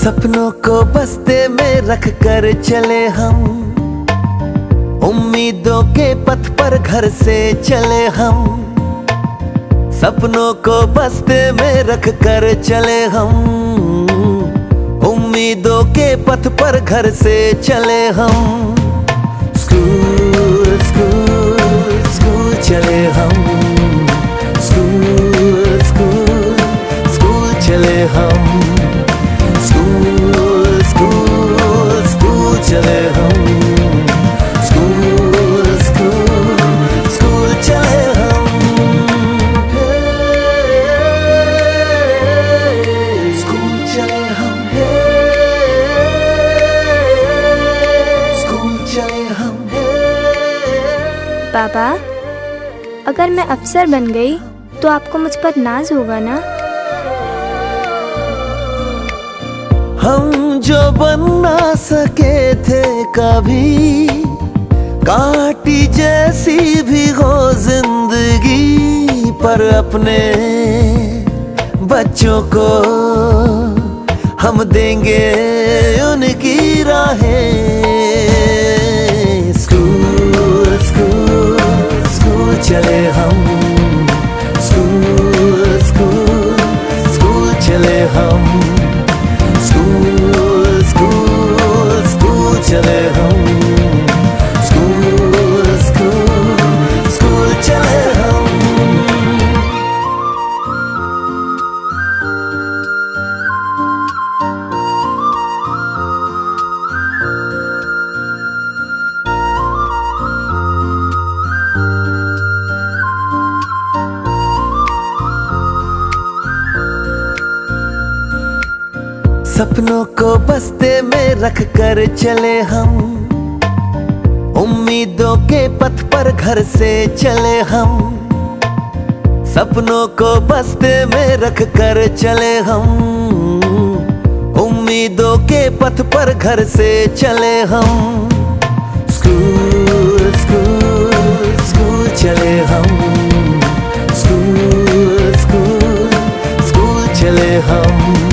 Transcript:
सपनों को बस्ते में रख कर चले हम, उम्मीदों के पथ पर घर से चले हम। सपनों को बस्ते में रख कर चले हम, उम्मीदों के पथ पर घर से चले हम। स्कूल स्कूल स्कूल चले हम, स्कूल स्कूल स्कूल चले हम, स्कूल स्कूल स्कूल चले हम, स्कूल स्कूल स्कूल चले हम। स्कूल चले हम, स्कूल चले हम। पापा, अगर मैं अफसर बन गई तो आपको मुझ पर नाज होगा ना? हम जो बन ना सके थे कभी, काटी जैसी भी हो जिंदगी, पर अपने बच्चों को हम देंगे उनकी राहें। स्कूल स्कूल स्कूल चले हम, स्कूल स्कूल स्कूल चले हम, स्कूल स्कूल स्कूल चले हम, स्कूल स्कूल स्कूल चले हम। सपनों को बस्ते में रख कर चले हम, उम्मीदों के पथ पर घर से चले हम। सपनों को बस्ते में रख कर चले हम, उम्मीदों के पथ पर घर से चले हम। स्कूल स्कूल स्कूल चले हम, स्कूल स्कूल स्कूल चले हम।